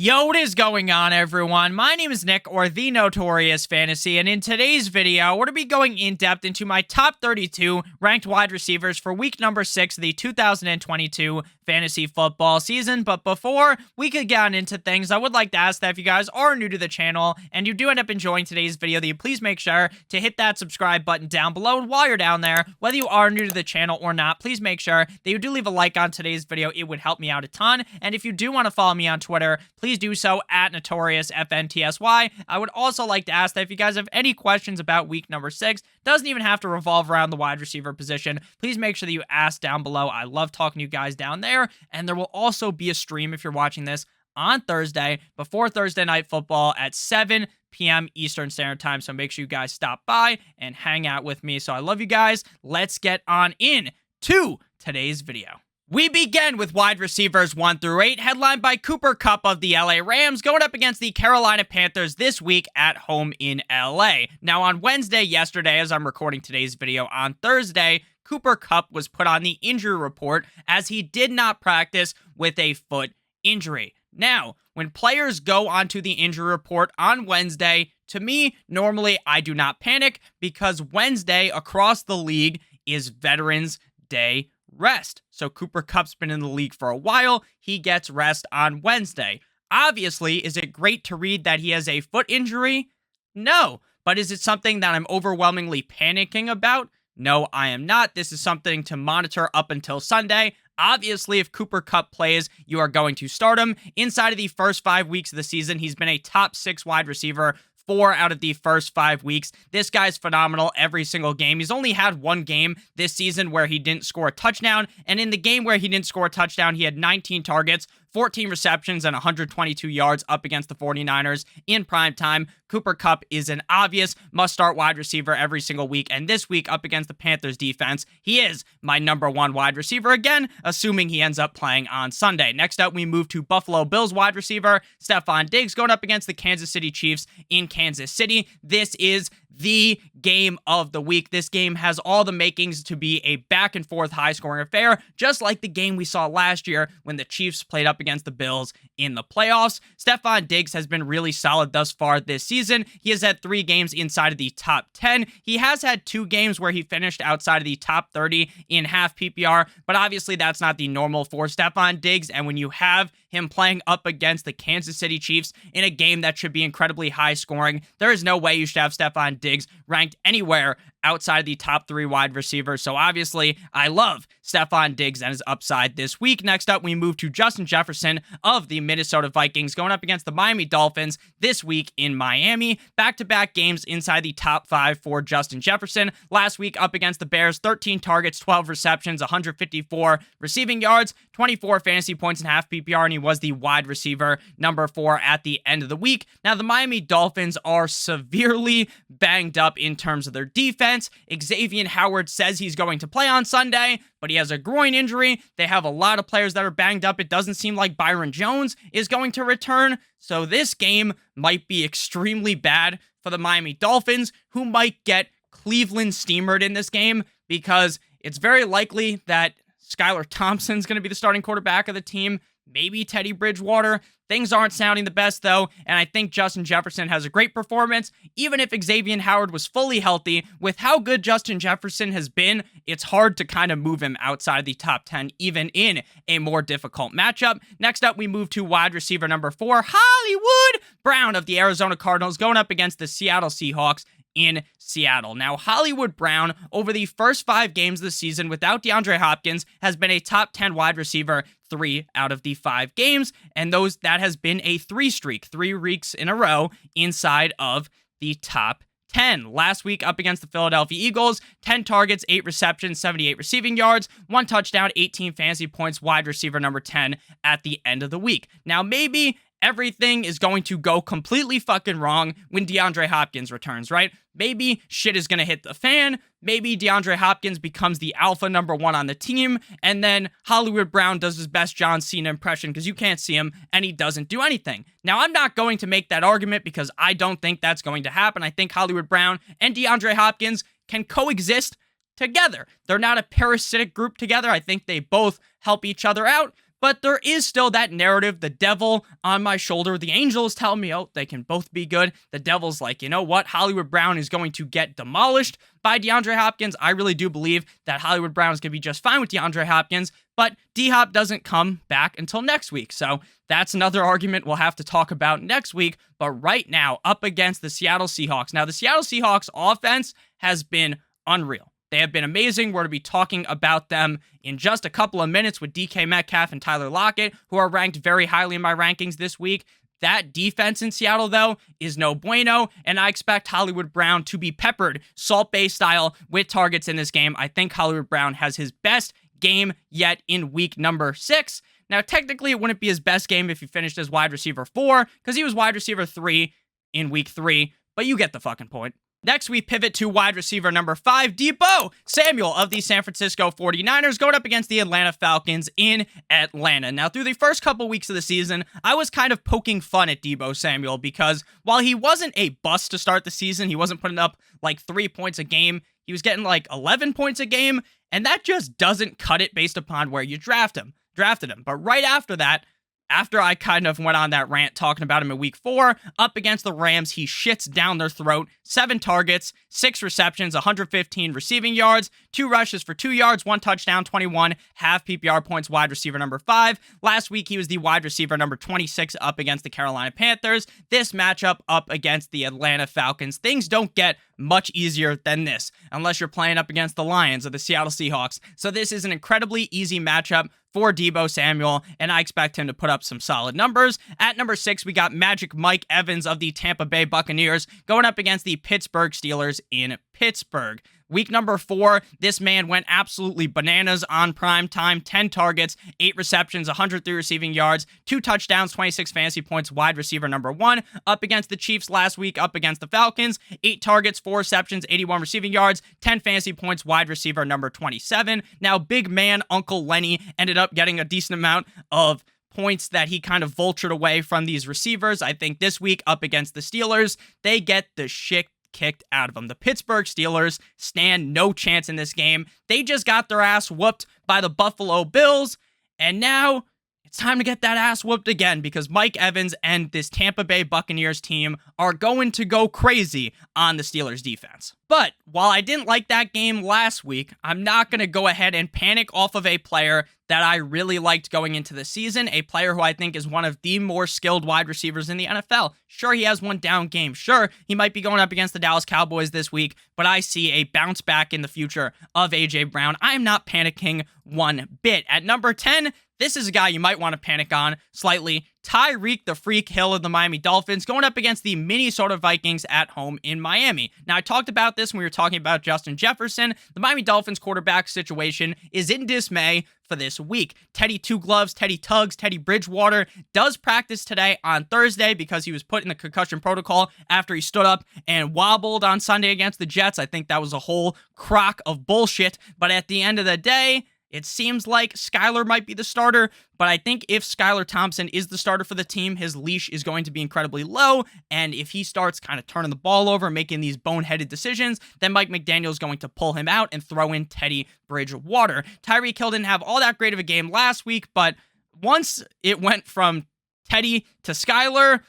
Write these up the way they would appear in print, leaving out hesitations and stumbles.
Yo, what is going on, everyone? My name is Nick, or The Notorious Fantasy, and in today's video, we're going to be going in-depth into my top 32 ranked wide receivers for week number 6 of the 2022 fantasy football season. But before we could get on into things, I would like to ask that if you guys are new to the channel and you do end up enjoying today's video, that you please make sure to hit that subscribe button down below. And while you're down there, whether you are new to the channel or not, please make sure that you do leave a like on today's video. It would help me out a ton. And if you do want to follow me on Twitter, please do so at NotoriousFNTSY. I would also like to ask that if you guys have any questions about week number 6, doesn't even have to revolve around the wide receiver position, please make sure that you ask down below. I love talking to you guys down there, and there will also be a stream if you're watching this on Thursday before Thursday Night Football at 7 p.m. Eastern Standard Time, so make sure you guys stop by and hang out with me. So I love you guys. Let's get on in to today's video. We begin with wide receivers 1 through 8, headlined by Cooper Kupp of the LA Rams, going up against the Carolina Panthers this week at home in LA. Now, on Wednesday, yesterday, as I'm recording today's video on Thursday, Cooper Kupp was put on the injury report as he did not practice with a foot injury. Now, when players go onto the injury report on Wednesday, to me, normally I do not panic because Wednesday across the league is Veterans Day rest. So Cooper Kupp's been in the league for a while. He gets rest on Wednesday. Obviously, is it great to read that he has a foot injury? No. But is it something that I'm overwhelmingly panicking about? No, I am not. This is something to monitor up until Sunday. Obviously, if Cooper Kupp plays, you are going to start him. Inside of the first 5 weeks of the season, he's been a top 6 wide receiver 4 out of the first 5 weeks. This guy's phenomenal every single game. He's only had one game this season where he didn't score a touchdown, and in the game where he didn't score a touchdown, he had 19 targets, 14 receptions, and 122 yards up against the 49ers in prime time. Cooper Kupp is an obvious must-start wide receiver every single week, and this week up against the Panthers defense, he is my number 1 wide receiver again, assuming he ends up playing on Sunday. Next up, we move to Buffalo Bills wide receiver Stefon Diggs going up against the Kansas City Chiefs in Kansas City. This is the game of the week. This game has all the makings to be a back-and-forth high-scoring affair, just like the game we saw last year when the Chiefs played up against the Bills in the playoffs. Stefon Diggs has been really solid thus far this season. He has had 3 games inside of the top 10. He has had 2 games where he finished outside of the top 30 in half PPR, but obviously that's not the normal for Stefon Diggs, and when you have him playing up against the Kansas City Chiefs in a game that should be incredibly high scoring, there is no way you should have Stefon Diggs ranked anywhere outside of the top 3 wide receivers. So obviously, I love Stefon Diggs and his upside this week. Next up, we move to Justin Jefferson of the Minnesota Vikings going up against the Miami Dolphins this week in Miami. Back-to-back games inside the top 5 for Justin Jefferson. Last week up against the Bears, 13 targets, 12 receptions, 154 receiving yards, 24 fantasy points in half PPR, and he was the wide receiver number 4 at the end of the week. Now, the Miami Dolphins are severely banged up in terms of their defense. Xavier Howard says he's going to play on Sunday, but he has a groin injury. They have a lot of players that are banged up. It doesn't seem like Byron Jones is going to return. So this game might be extremely bad for the Miami Dolphins, who might get Cleveland steamered in this game because it's very likely that Skylar Thompson's going to be the starting quarterback of the team. Maybe Teddy Bridgewater. Things aren't sounding the best, though, and I think Justin Jefferson has a great performance. Even if Xavier Howard was fully healthy, with how good Justin Jefferson has been, it's hard to kind of move him outside of the top 10, even in a more difficult matchup. Next up, we move to wide receiver number 4, Hollywood Brown of the Arizona Cardinals, going up against the Seattle Seahawks in Seattle. Now, Hollywood Brown, over the first 5 games of the season without DeAndre Hopkins, has been a top 10 wide receiver 3 out of the 5 games, and that has been a 3 streak, 3 weeks in a row inside of the top 10. Last week up against the Philadelphia Eagles, 10 targets, 8 receptions, 78 receiving yards, 1 touchdown, 18 fantasy points, wide receiver number 10 at the end of the week. Now, maybe everything is going to go completely fucking wrong when DeAndre Hopkins returns, right? Maybe shit is going to hit the fan. Maybe DeAndre Hopkins becomes the alpha number 1 on the team, and then Hollywood Brown does his best John Cena impression because you can't see him, and he doesn't do anything. Now, I'm not going to make that argument because I don't think that's going to happen. I think Hollywood Brown and DeAndre Hopkins can coexist together. They're not a parasitic group together. I think they both help each other out. But there is still that narrative, the devil on my shoulder. The angels tell me, oh, they can both be good. The devil's like, you know what? Hollywood Brown is going to get demolished by DeAndre Hopkins. I really do believe that Hollywood Brown is going to be just fine with DeAndre Hopkins, but D-Hop doesn't come back until next week. So that's another argument we'll have to talk about next week. But right now, up against the Seattle Seahawks. Now, the Seattle Seahawks offense has been unreal. They have been amazing. We're going to be talking about them in just a couple of minutes with DK Metcalf and Tyler Lockett, who are ranked very highly in my rankings this week. That defense in Seattle, though, is no bueno, and I expect Hollywood Brown to be peppered Salt Bae style with targets in this game. I think Hollywood Brown has his best game yet in week number 6. Now, technically, it wouldn't be his best game if he finished as wide receiver 4, because he was wide receiver 3 in week 3, but you get the fucking point. Next, we pivot to wide receiver number 5, Deebo Samuel of the San Francisco 49ers, going up against the Atlanta Falcons in Atlanta. Now, through the first couple weeks of the season, I was kind of poking fun at Deebo Samuel because while he wasn't a bust to start the season, he wasn't putting up like 3 points a game. He was getting like 11 points a game, and that just doesn't cut it based upon where you drafted him. But right after that, after I kind of went on that rant talking about him in week 4, up against the Rams, he shits down their throat. 7 targets, 6 receptions, 115 receiving yards, 2 rushes for 2 yards, 1 touchdown, 21 half PPR points, wide receiver number 5. Last week, he was the wide receiver number 26 up against the Carolina Panthers. This matchup up against the Atlanta Falcons. Things don't get much easier than this, unless you're playing up against the Lions or the Seattle Seahawks. So this is an incredibly easy matchup for Deebo Samuel, and I expect him to put up some solid numbers. At number 6, we got Magic Mike Evans of the Tampa Bay Buccaneers going up against the Pittsburgh Steelers in Pittsburgh. Week number 4, this man went absolutely bananas on prime time. 10 targets, 8 receptions, 103 receiving yards, 2 touchdowns, 26 fantasy points, wide receiver number 1. Up against the Chiefs last week, up against the Falcons, 8 targets, 4 receptions, 81 receiving yards, 10 fantasy points, wide receiver number 27. Now, big man Uncle Lenny ended up getting a decent amount of points that he kind of vultured away from these receivers. I think this week up against the Steelers, they get the shit kicked out of them. The Pittsburgh Steelers stand no chance in this game. They just got their ass whooped by the Buffalo Bills, and now it's time to get that ass whooped again because Mike Evans and this Tampa Bay Buccaneers team are going to go crazy on the Steelers defense. But while I didn't like that game last week, I'm not going to go ahead and panic off of a player that I really liked going into the season, a player who I think is one of the more skilled wide receivers in the NFL. Sure, he has one down game. Sure, he might be going up against the Dallas Cowboys this week, but I see a bounce back in the future of A.J. Brown. I am not panicking one bit. At number 10, this is a guy you might want to panic on slightly. Tyreek the Freak Hill of the Miami Dolphins going up against the Minnesota Vikings at home in Miami. Now, I talked about this when we were talking about Justin Jefferson. The Miami Dolphins quarterback situation is in dismay for this week. Teddy Two Gloves, Teddy Tuggs, Teddy Bridgewater does practice today on Thursday because he was put in the concussion protocol after he stood up and wobbled on Sunday against the Jets. I think that was a whole crock of bullshit. But at the end of the day, it seems like Skylar might be the starter, but I think if Skylar Thompson is the starter for the team, his leash is going to be incredibly low, and if he starts kind of turning the ball over, making these boneheaded decisions, then Mike McDaniel is going to pull him out and throw in Teddy Bridgewater. Tyreek Hill didn't have all that great of a game last week, but once it went from Teddy to Skylar,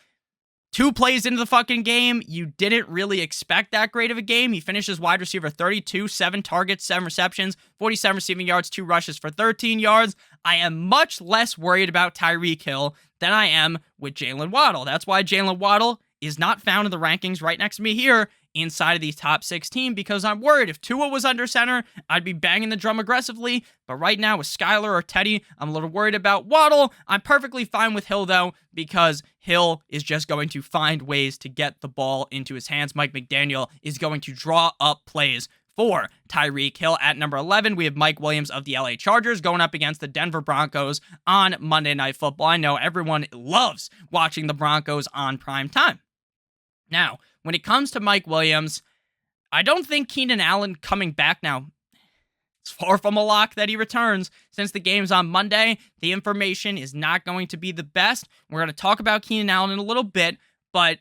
2 plays into the fucking game, you didn't really expect that great of a game. He finishes wide receiver 32, 7 targets, 7 receptions, 47 receiving yards, 2 rushes for 13 yards. I am much less worried about Tyreek Hill than I am with Jalen Waddle. That's why Jalen Waddle is not found in the rankings right next to me here inside of the top 16 because I'm worried if Tua was under center, I'd be banging the drum aggressively. But right now with Skylar or Teddy, I'm a little worried about Waddle. I'm perfectly fine with Hill though because Hill is just going to find ways to get the ball into his hands. Mike McDaniel is going to draw up plays for Tyreek Hill. At number 11, we have Mike Williams of the LA Chargers going up against the Denver Broncos on Monday Night Football. I know everyone loves watching the Broncos on prime time. Now, when it comes to Mike Williams, I don't think Keenan Allen coming back now. It's far from a lock that he returns since the game's on Monday. The information is not going to be the best. We're going to talk about Keenan Allen in a little bit, but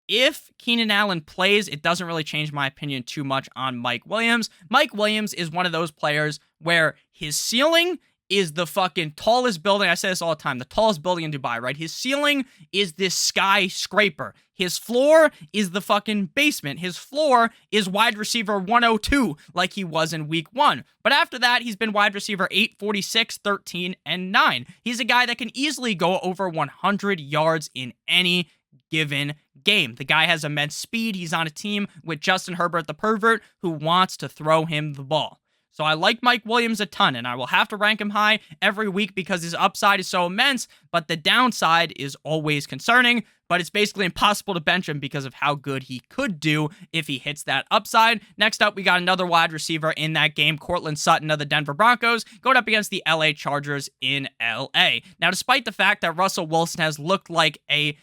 if Keenan Allen plays, it doesn't really change my opinion too much on Mike Williams. Mike Williams is one of those players where his ceiling is the fucking tallest building. I say this all the time. The tallest building in Dubai, right? His ceiling is this skyscraper. His floor is the fucking basement. His floor is wide receiver 102, like he was in week 1. But after that, he's been wide receiver 8, 46, 13, and 9. He's a guy that can easily go over 100 yards in any given game. The guy has immense speed. He's on a team with Justin Herbert, the pervert, who wants to throw him the ball. So I like Mike Williams a ton, and I will have to rank him high every week because his upside is so immense, but the downside is always concerning. But it's basically impossible to bench him because of how good he could do if he hits that upside. Next up, we got another wide receiver in that game, Courtland Sutton of the Denver Broncos, going up against the LA Chargers in LA. Now, despite the fact that Russell Wilson has looked like he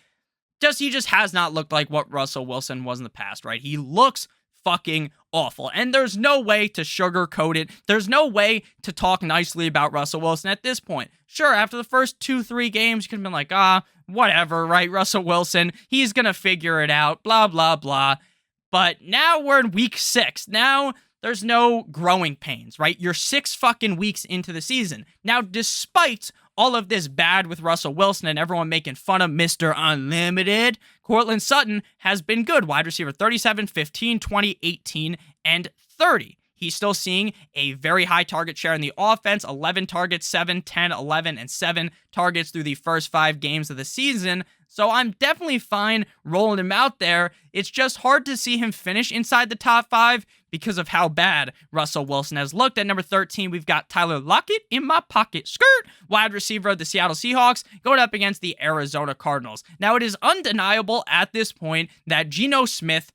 just has not looked like what Russell Wilson was in the past, right? He looks fucking awful. And there's no way to sugarcoat it. There's no way to talk nicely about Russell Wilson at this point. Sure, after the first 2-3 games, you could have been like, whatever, right? Russell Wilson, he's gonna figure it out, blah, blah, blah. But now we're in week 6. Now there's no growing pains, right? You're 6 fucking weeks into the season. Now, despite all of this bad with Russell Wilson and everyone making fun of Mr. Unlimited, Courtland Sutton has been good. Wide receiver 37, 15, 20, 18, and 30. He's still seeing a very high target share in the offense, 11 targets, 7, 10, 11, and 7 targets through the first 5 games of the season. So I'm definitely fine rolling him out there. It's just hard to see him finish inside the top 5 because of how bad Russell Wilson has looked. At number 13, we've got Tyler Lockett in my pocket. Skirt! Wide receiver of the Seattle Seahawks going up against the Arizona Cardinals. Now, it is undeniable at this point that Geno Smith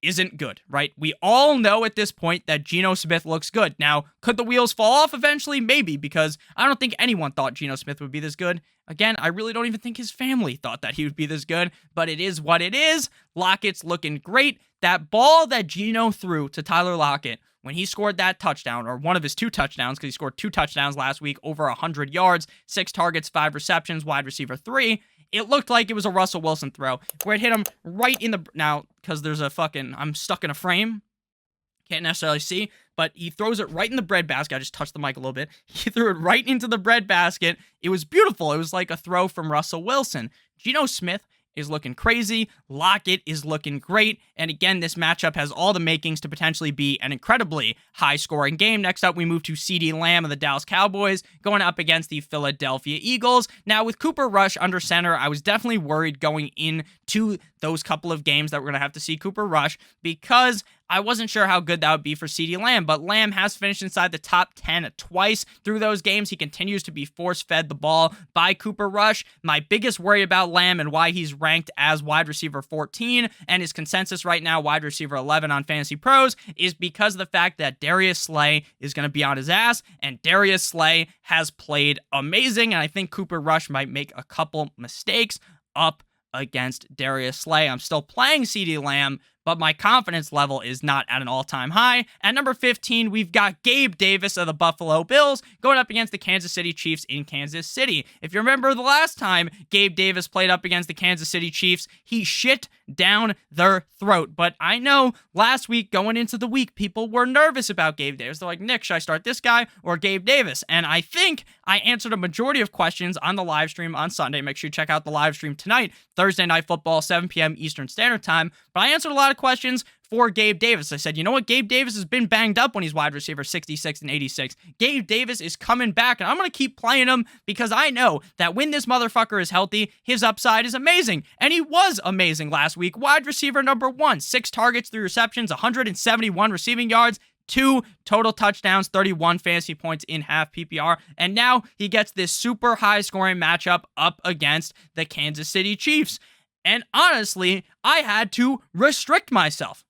isn't good, right? We all know at this point that Geno Smith looks good. Now, could the wheels fall off eventually? Maybe, because I don't think anyone thought Geno Smith would be this good. Again, I really don't even think his family thought that he would be this good, but it is what it is. Lockett's looking great. That ball that Geno threw to Tyler Lockett when he scored that touchdown, or one of his 2 touchdowns, because he scored 2 touchdowns last week, over 100 yards, 6 targets, 5 receptions, wide receiver 3, it looked like it was a Russell Wilson throw, where it hit him right in the... Now, because there's I'm stuck in a frame, can't necessarily see, but he throws it right in the breadbasket. I just touched the mic a little bit. He threw it right into the breadbasket. It was beautiful. It was like a throw from Russell Wilson. Geno Smith is looking crazy. Lockett is looking great. And again, this matchup has all the makings to potentially be an incredibly high-scoring game. Next up, we move to CeeDee Lamb of the Dallas Cowboys going up against the Philadelphia Eagles. Now, with Cooper Rush under center, I was definitely worried going into those couple of games that we're going to have to see Cooper Rush because I wasn't sure how good that would be for CeeDee Lamb, but Lamb has finished inside the top 10 twice through those games. He continues to be force-fed the ball by Cooper Rush. My biggest worry about Lamb and why he's ranked as wide receiver 14 and his consensus right now wide receiver 11 on Fantasy Pros is because of the fact that Darius Slay is going to be on his ass, and Darius Slay has played amazing, and I think Cooper Rush might make a couple mistakes up against Darius Slay. I'm still playing CeeDee Lamb, but my confidence level is not at an all-time high. At number 15, we've got Gabe Davis of the Buffalo Bills going up against the Kansas City Chiefs in Kansas City. If you remember the last time Gabe Davis played up against the Kansas City Chiefs, he shit down their throat. But I know last week, going into the week, people were nervous about Gabe Davis. They're like, Nick, should I start this guy or Gabe Davis? And I think I answered a majority of questions on the live stream on Sunday. Make sure you check out the live stream tonight, Thursday Night Football, 7 p.m. Eastern Standard Time. But I answered a lot of questions for Gabe Davis. I said, you know what? Gabe Davis has been banged up when he's wide receiver 66 and 86. Gabe Davis is coming back, and I'm going to keep playing him because I know that when this motherfucker is healthy, his upside is amazing. And he was amazing last week. Wide receiver number 1, 6 targets, 3 receptions, 171 receiving yards, 2 total touchdowns, 31 fantasy points in half PPR, and now he gets this super high scoring matchup up against the Kansas City Chiefs. And honestly, I had to restrict myself.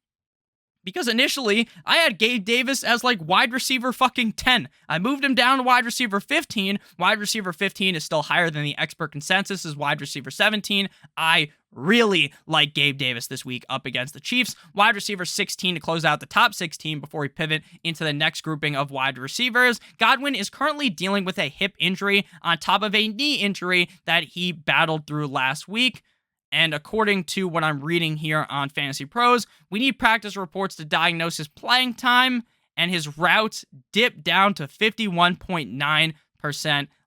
Because initially, I had Gabe Davis as like wide receiver fucking 10. I moved him down to wide receiver 15. Wide receiver 15 is still higher than the expert consensus is wide receiver 17. I really like Gabe Davis this week up against the Chiefs. Wide receiver 16 to close out the top 16 before we pivot into the next grouping of wide receivers. Godwin is currently dealing with a hip injury on top of a knee injury that he battled through last week. And according to what I'm reading here on Fantasy Pros, we need practice reports to diagnose his playing time, and his routes dipped down to 51.9%.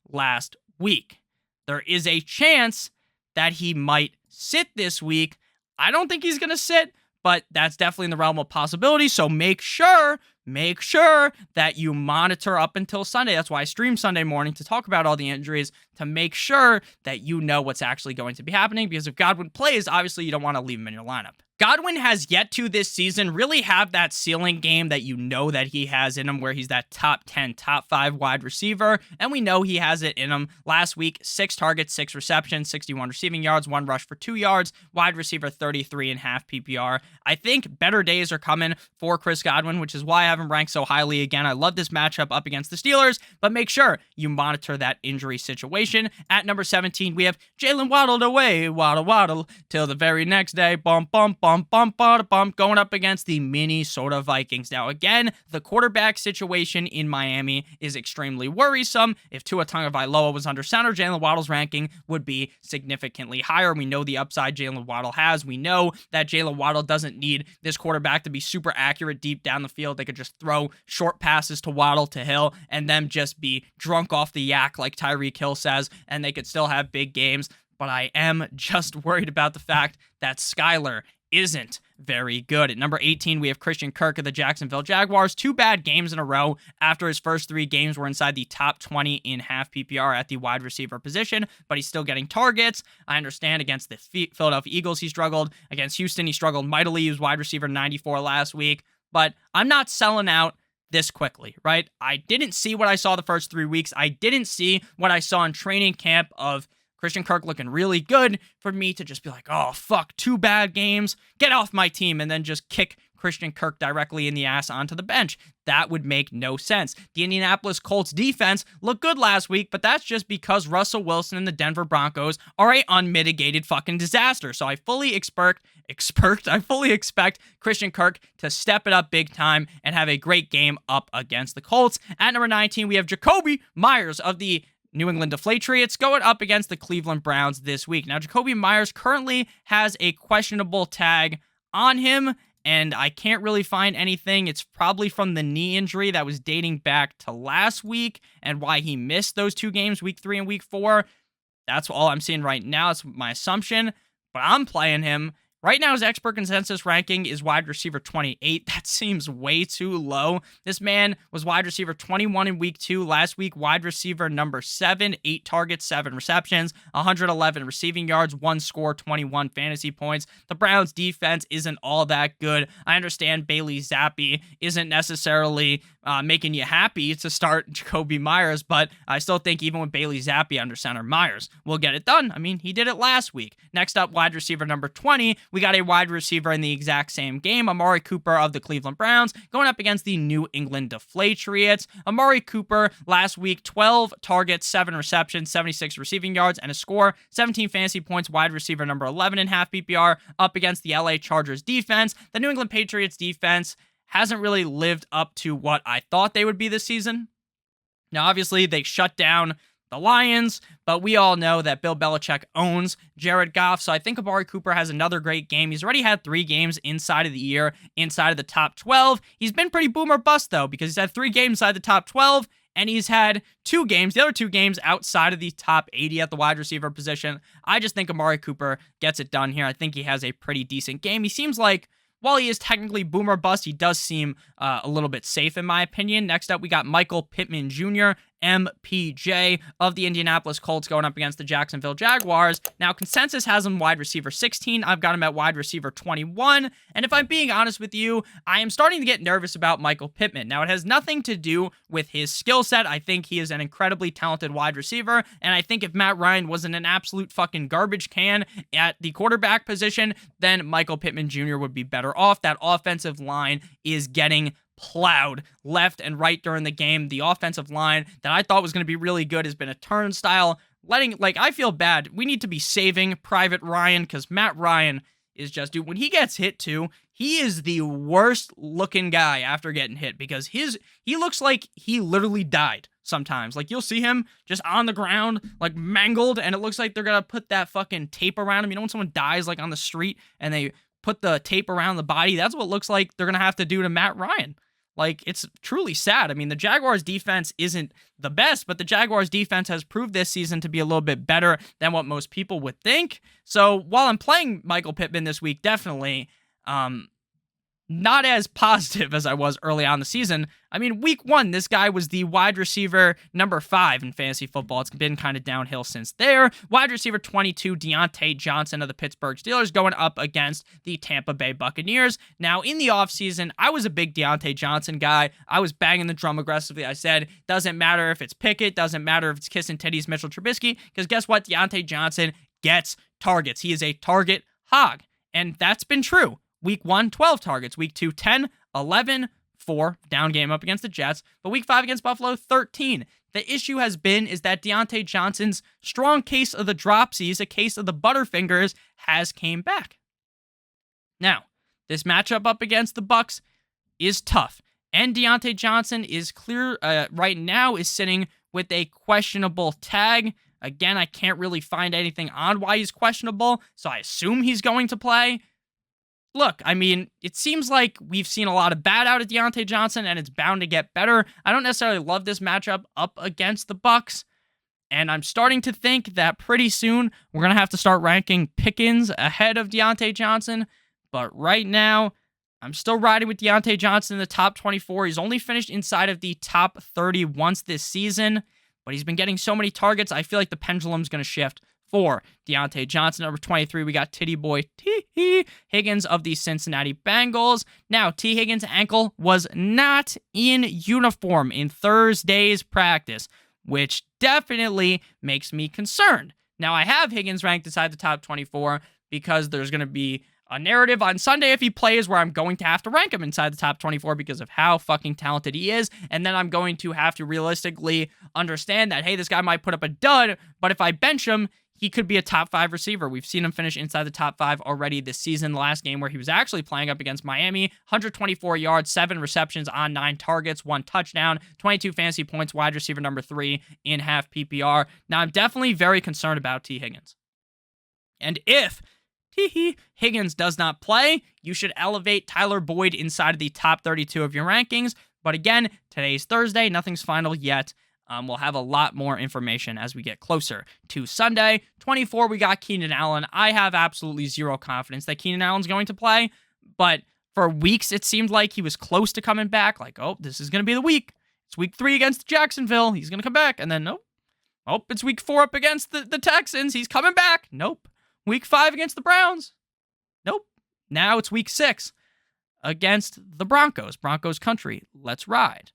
last week. There is a chance that he might sit this week. I don't think he's going to sit, but that's definitely in the realm of possibility. So make sure that you monitor up until Sunday. That's why I stream Sunday morning to talk about all the injuries, to make sure that you know what's actually going to be happening. Because if Godwin plays, obviously you don't want to leave him in your lineup. Godwin has yet to this season really have that ceiling game that you know that he has in him, where he's that top 10, top 5 wide receiver, and we know he has it in him. Last week, 6 targets, 6 receptions, 61 receiving yards, 1 rush for 2 yards, wide receiver 33.5 PPR. I think better days are coming for Chris Godwin, which is why I have him ranked so highly. Again, I love this matchup up against the Steelers, but make sure you monitor that injury situation. At number 17, we have Jalen waddled away, waddle, till the very next day, bump, going up against the Minnesota Vikings. Now, again, the quarterback situation in Miami is extremely worrisome. If Tua Tagovailoa was under center, Jalen Waddle's ranking would be significantly higher. We know the upside Jalen Waddle has. We know that Jalen Waddle doesn't need this quarterback to be super accurate deep down the field. They could just throw short passes to Waddle, to Hill, and them just be drunk off the yak, like Tyreek Hill says, and they could still have big games. But I am just worried about the fact that Skyler isn't very good. At number 18, we have Christian Kirk of the Jacksonville Jaguars. 2 bad games in a row after his first 3 games were inside the top 20 in half PPR at the wide receiver position, but he's still getting targets. I understand against the Philadelphia Eagles he struggled. Against Houston, he struggled mightily. He was wide receiver 94 last week, but I'm not selling out this quickly, right? I didn't see what I saw the first 3 weeks. I didn't see what I saw in training camp of Christian Kirk looking really good for me to just be like, oh, fuck, 2 bad games, get off my team, and then just kick Christian Kirk directly in the ass onto the bench. That would make no sense. The Indianapolis Colts defense looked good last week, but that's just because Russell Wilson and the Denver Broncos are a unmitigated fucking disaster. So I fully expect Christian Kirk to step it up big time and have a great game up against the Colts. At number 19, we have Jakobi Meyers of the New England Deflatriots going up against the Cleveland Browns this week. Now, Jakobi Meyers currently has a questionable tag on him, and I can't really find anything. It's probably from the knee injury that was dating back to last week and why he missed those 2 games, week 3 and week 4. That's all I'm seeing right now. It's my assumption, but I'm playing him. Right now, his expert consensus ranking is wide receiver 28. That seems way too low. This man was wide receiver 21 in week 2. Last week, wide receiver number 7, 8 targets, 7 receptions, 111 receiving yards, 1 score, 21 fantasy points. The Browns defense isn't all that good. I understand Bailey Zappi isn't necessarily making you happy to start Jakobi Meyers, but I still think even with Bailey Zappi under center, Meyers will get it done. I mean, he did it last week. Next up, wide receiver number 20, we got a wide receiver in the exact same game, Amari Cooper of the Cleveland Browns, going up against the New England Deflatriots. Amari Cooper last week, 12 targets, 7 receptions, 76 receiving yards, and a score, 17 fantasy points, wide receiver number 11 in half PPR, up against the LA Chargers defense. The New England Patriots defense hasn't really lived up to what I thought they would be this season. Now, obviously, they shut down the Lions, but we all know that Bill Belichick owns Jared Goff, so I think Amari Cooper has another great game. He's already had 3 games inside of the year, inside of the top 12. He's been pretty boom or bust, though, because he's had 3 games inside the top 12, and he's had 2 games, the other 2 games, outside of the top 80 at the wide receiver position. I just think Amari Cooper gets it done here. I think he has a pretty decent game. He seems like, while he is technically boom or bust, he does seem a little bit safe, in my opinion. Next up, we got Michael Pittman Jr., MPJ of the Indianapolis Colts, going up against the Jacksonville Jaguars. Now, consensus has him wide receiver 16. I've got him at wide receiver 21. And if I'm being honest with you, I am starting to get nervous about Michael Pittman. Now, it has nothing to do with his skill set. I think he is an incredibly talented wide receiver. And I think if Matt Ryan wasn't an absolute fucking garbage can at the quarterback position, then Michael Pittman Jr. would be better off. That offensive line is getting plowed left and right during the game. The offensive line that I thought was going to be really good has been a turnstile. I feel bad. We need to be saving Private Ryan, because Matt Ryan is just, dude, when he gets hit too, he is the worst looking guy after getting hit, because he looks like he literally died sometimes. Like, you'll see him just on the ground, like mangled, and it looks like they're going to put that fucking tape around him. You know when someone dies like on the street and they put the tape around the body? That's what it looks like they're going to have to do to Matt Ryan. Like, it's truly sad. I mean, the Jaguars defense isn't the best, but the Jaguars defense has proved this season to be a little bit better than what most people would think. So while I'm playing Michael Pittman this week, definitely, not as positive as I was early on in the season. I mean, week 1, this guy was the wide receiver number 5 in fantasy football. It's been kind of downhill since there. Wide receiver 22, Deontay Johnson of the Pittsburgh Steelers, going up against the Tampa Bay Buccaneers. Now, in the offseason, I was a big Deontay Johnson guy. I was banging the drum aggressively. I said, doesn't matter if it's Pickett, doesn't matter if it's kissing titties Mitchell Trubisky, because guess what? Deontay Johnson gets targets. He is a target hog, and that's been true. Week 1, 12 targets. Week 2, 10, 11, 4, down game up against the Jets. But week 5 against Buffalo, 13. The issue has been is that Deontay Johnson's strong case of the dropsies, a case of the butterfingers, has came back. Now, this matchup up against the Bucs is tough. And Deontay Johnson is clear right now is sitting with a questionable tag. Again, I can't really find anything on why he's questionable, so I assume he's going to play. Look, I mean, it seems like we've seen a lot of bad out of Deontay Johnson, and it's bound to get better. I don't necessarily love this matchup up against the Bucs, and I'm starting to think that pretty soon we're going to have to start ranking Pickens ahead of Deontay Johnson. But right now, I'm still riding with Deontay Johnson in the top 24. He's only finished inside of the top 30 once this season, but he's been getting so many targets, I feel like the pendulum's going to shift for Deontay Johnson. Number 23, we got Titty Boy T. Higgins of the Cincinnati Bengals. Now, T. Higgins' ankle was not in uniform in Thursday's practice, which definitely makes me concerned. Now, I have Higgins ranked inside the top 24 because there's going to be a narrative on Sunday if he plays where I'm going to have to rank him inside the top 24 because of how fucking talented he is. And then I'm going to have to realistically understand that, hey, this guy might put up a dud, but if I bench him, he could be a top 5 receiver. We've seen him finish inside the top 5 already this season. The last game where he was actually playing up against Miami, 124 yards, 7 receptions on 9 targets, 1 touchdown, 22 fantasy points, wide receiver number 3 in half PPR. Now, I'm definitely very concerned about T. Higgins. And if Higgins does not play, you should elevate Tyler Boyd inside of the top 32 of your rankings. But again, today's Thursday. Nothing's final yet. We'll have a lot more information as we get closer to Sunday. 24, we got Keenan Allen. I have absolutely zero confidence that Keenan Allen's going to play. But for weeks, it seemed like he was close to coming back. Like, oh, this is going to be the week. It's week 3 against Jacksonville. He's going to come back. And then, nope. Oh, it's week 4 up against the Texans. He's coming back. Nope. Week 5 against the Browns. Nope. Now it's week 6 against the Broncos. Broncos country. Let's ride.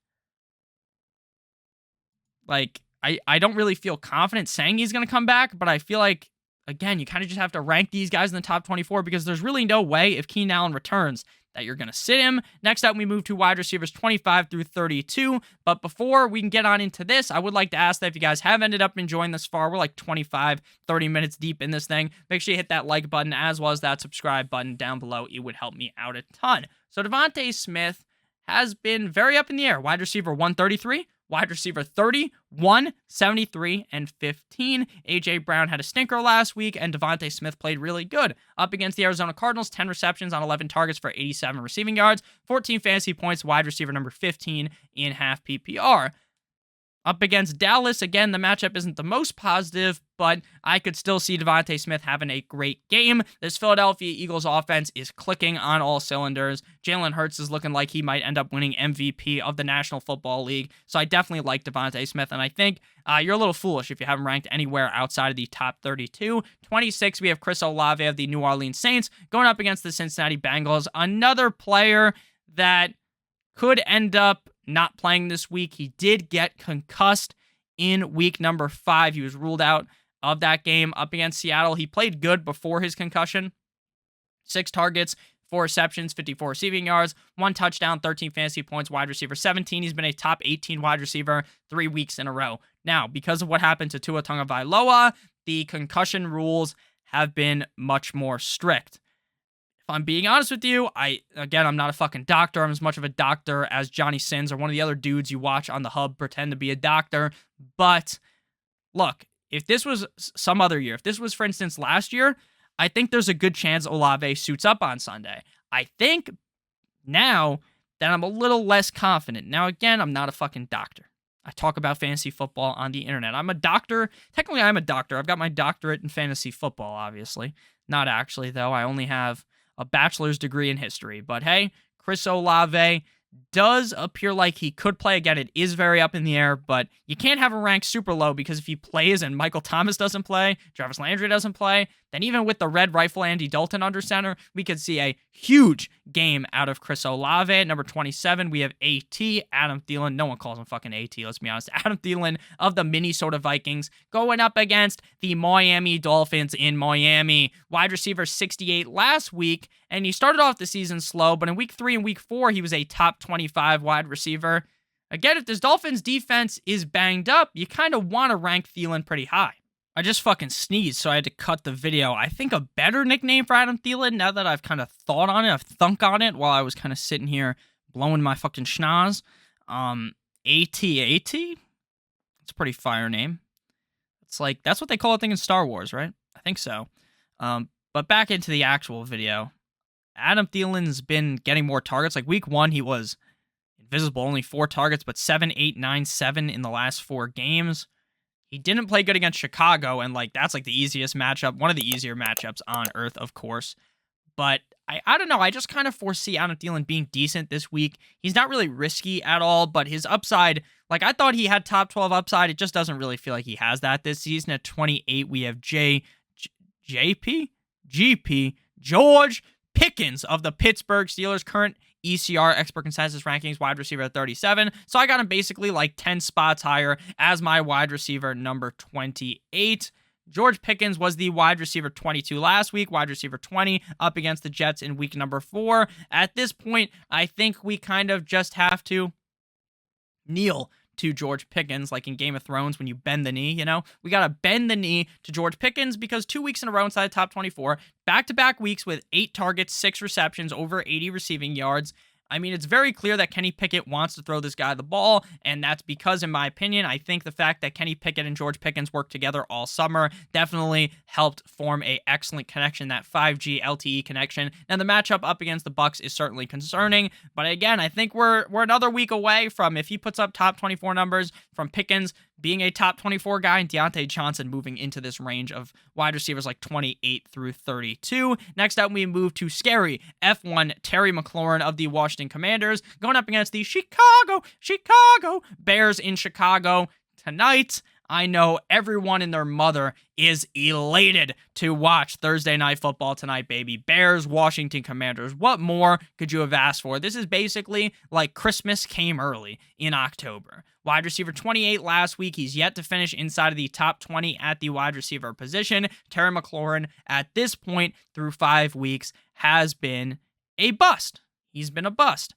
Like, I don't really feel confident saying he's going to come back, but I feel like, again, you kind of just have to rank these guys in the top 24 because there's really no way if Keenan Allen returns that you're going to sit him. Next up, we move to wide receivers 25 through 32. But before we can get on into this, I would like to ask that if you guys have ended up enjoying this far, we're like 25, 30 minutes deep in this thing. Make sure you hit that like button as well as that subscribe button down below. It would help me out a ton. So Devontae Smith has been very up in the air. Wide receiver 133. Wide receiver 30, 1, 73, and 15. A.J. Brown had a stinker last week, and Devontae Smith played really good. Up against the Arizona Cardinals, 10 receptions on 11 targets for 87 receiving yards, 14 fantasy points, wide receiver number 15 in half PPR. Up against Dallas, again, the matchup isn't the most positive, but I could still see Devontae Smith having a great game. This Philadelphia Eagles offense is clicking on all cylinders. Jalen Hurts is looking like he might end up winning MVP of the National Football League, so I definitely like Devontae Smith, and I think you're a little foolish if you haven't ranked anywhere outside of the top 32. 26, we have Chris Olave of the New Orleans Saints going up against the Cincinnati Bengals, another player that could end up not playing this week. He did get concussed in week number 5. He was ruled out of that game up against Seattle. He played good before his concussion. 6 targets, 4 receptions, 54 receiving yards, 1 touchdown, 13 fantasy points, wide receiver 17. He's been a top 18 wide receiver 3 weeks in a row. Now, because of what happened to Tua Tagovailoa, the concussion rules have been much more strict. I'm being honest with you, I'm not a fucking doctor. I'm as much of a doctor as Johnny Sins or one of the other dudes you watch on the hub pretend to be a doctor. But look, if this was some other year, if this was, for instance, last year, I think there's a good chance Olave suits up on Sunday. I think now then I'm a little less confident. Now, again, I'm not a fucking doctor. I talk about fantasy football on the internet. I'm a doctor. Technically, I'm a doctor. I've got my doctorate in fantasy football, obviously. Not actually, though. I only have a bachelor's degree in history. But hey, Chris Olave does appear like he could play again. It is very up in the air, but you can't have him ranked super low because if he plays and Michael Thomas doesn't play, Jarvis Landry doesn't play, then even with the red rifle Andy Dalton under center, we could see a huge game out of Chris Olave. At number 27, we have AT, Adam Thielen. No one calls him fucking AT, let's be honest. Adam Thielen of the Minnesota Vikings going up against the Miami Dolphins in Miami. Wide receiver 68 last week, and he started off the season slow, but in week 3 and week 4, he was a top 25 wide receiver. Again, if this Dolphins defense is banged up, you kind of want to rank Thielen pretty high. I just fucking sneezed, so I had to cut the video. I think a better nickname for Adam Thielen, now that I've kind of thought on it, I've thunk on it while I was kind of sitting here blowing my fucking schnoz. AT-AT? It's a pretty fire name. It's like, that's what they call a thing in Star Wars, right? I think so. But back into the actual video. Adam Thielen's been getting more targets. Like week 1, he was invisible, only 4 targets, but 7, 8, 9, 7 in the last 4 games. He didn't play good against Chicago, and like that's like the easiest matchup, one of the easier matchups on earth, of course. But I don't know, I just kind of foresee Adam Thielen being decent this week. He's not really risky at all, but his upside, like I thought he had top 12 upside. It just doesn't really feel like he has that this season. At 28, we have George Pickens of the Pittsburgh Steelers, current ECR expert consensus rankings, wide receiver at 37. So I got him basically like 10 spots higher as my wide receiver number 28. George Pickens was the wide receiver 22 last week, wide receiver 20 up against the Jets in week number 4. At this point, I think we kind of just have to kneel to George Pickens, like in Game of Thrones when you bend the knee, you know? We got to bend the knee to George Pickens because 2 weeks in a row inside the top 24, back-to-back weeks with 8 targets, 6 receptions, over 80 receiving yards. I mean, it's very clear that Kenny Pickett wants to throw this guy the ball, and that's because, in my opinion, I think the fact that Kenny Pickett and George Pickens worked together all summer definitely helped form a excellent connection, that 5G LTE connection. Now, the matchup up against the Bucs is certainly concerning, but again, I think we're another week away from, if he puts up top 24 numbers, from Pickens being a top 24 guy and Deontay Johnson moving into this range of wide receivers like 28 through 32. Next up, we move to scary F1 Terry McLaurin of the Washington Commanders going up against the Chicago Bears in Chicago tonight. I know everyone and their mother is elated to watch Thursday Night Football tonight, baby. Bears, Washington Commanders. What more could you have asked for? This is basically like Christmas came early in October. Wide receiver 28 last week. He's yet to finish inside of the top 20 at the wide receiver position. Terry McLaurin, at this point, through 5 weeks, has been a bust. He's been a bust.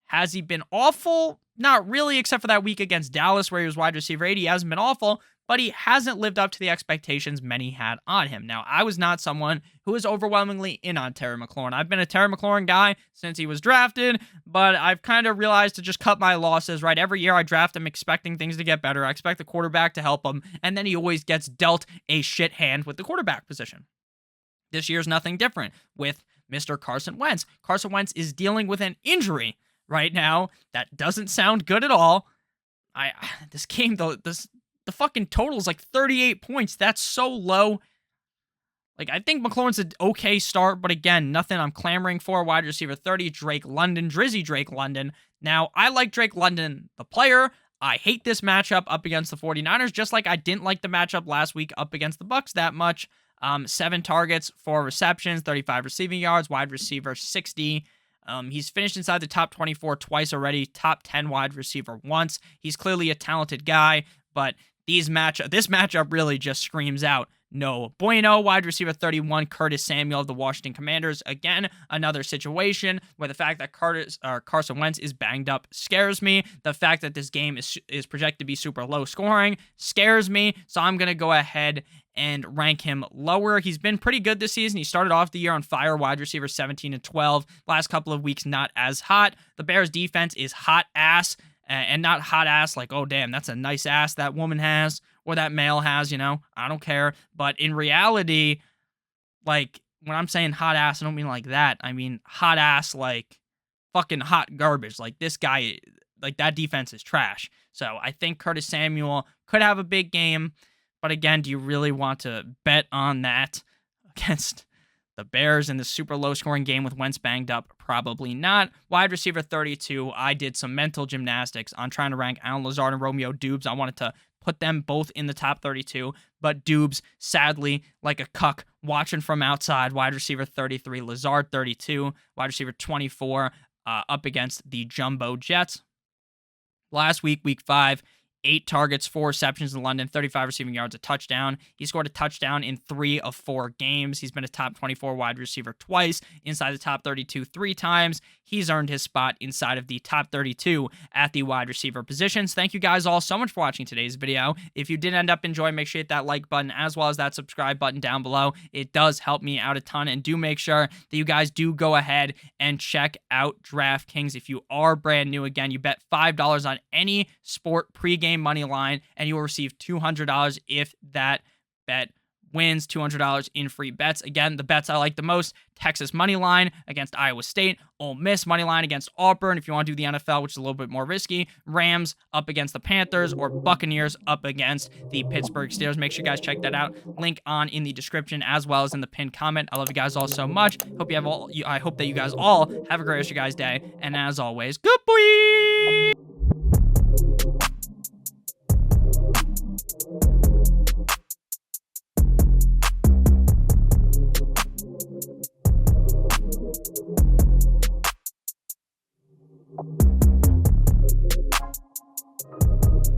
Has he been awful? Not really, except for that week against Dallas where he was wide receiver 8. He hasn't been awful, but he hasn't lived up to the expectations many had on him. Now, I was not someone who was overwhelmingly in on Terry McLaurin. I've been a Terry McLaurin guy since he was drafted, but I've kind of realized to just cut my losses, right? Every year I draft him expecting things to get better. I expect the quarterback to help him, and then he always gets dealt a shit hand with the quarterback position. This year's nothing different with Mr. Carson Wentz. Carson Wentz is dealing with an injury right now that doesn't sound good at all. This game, though, the fucking total is like 38 points. That's so low. Like, I think McLaurin's an okay start, but again, nothing I'm clamoring for. Wide receiver 30, Drizzy Drake London. Now, I like Drake London, the player. I hate this matchup up against the 49ers, just like I didn't like the matchup last week up against the Bucs that much. 7 targets, 4 receptions, 35 receiving yards, wide receiver 60. He's finished inside the top 24 twice already, top 10 wide receiver once. He's clearly a talented guy, but this matchup really just screams out no bueno. Wide receiver 31, Curtis Samuel of the Washington Commanders. Again, another situation where the fact that Carson Wentz is banged up scares me. The fact that this game is projected to be super low scoring scares me, so I'm going to go ahead and rank him lower. He's been pretty good this season. He started off the year on fire, wide receiver 17 and 12. Last couple of weeks, not as hot. The Bears defense is hot ass, and not hot ass like, oh, damn, that's a nice ass that woman has, or that male has, you know? I don't care. But in reality, like, when I'm saying hot ass, I don't mean like that. I mean hot ass like fucking hot garbage. Like, this guy, like, that defense is trash. So I think Curtis Samuel could have a big game. But again, do you really want to bet on that against the Bears in the super low scoring game with Wentz banged up? Probably not. Wide receiver 32, I did some mental gymnastics on trying to rank Allen Lazard and Romeo Doubs. I wanted to put them both in the top 32, but Doubs, sadly, like a cuck, watching from outside. Wide receiver 33, Lazard 32, wide receiver 24, up against the Jumbo Jets. Last week, week 5, 8 targets, 4 receptions in London, 35 receiving yards, a touchdown. He scored a touchdown in 3 of 4 games. He's been a top 24 wide receiver twice, inside the top 32 3 times. He's earned his spot inside of the top 32 at the wide receiver positions. Thank you guys all so much for watching today's video. If you did end up enjoying, make sure you hit that like button as well as that subscribe button down below. It does help me out a ton, and do make sure that you guys do go ahead and check out DraftKings. If you are brand new, again, you bet $5 on any sport pregame money line, and you will receive $200 if that bet wins. $200 in free bets. Again, the bets I like the most: Texas money line against Iowa State, Ole Miss money line against Auburn if you want to do the NFL, which is a little bit more risky, Rams up against the Panthers, or Buccaneers up against the Pittsburgh Steelers. Make sure you guys check that out. Link on in the description as well as in the pinned comment. I love you guys all so much. I hope that you guys all have a great rest of your guys' day, and as always, good boy.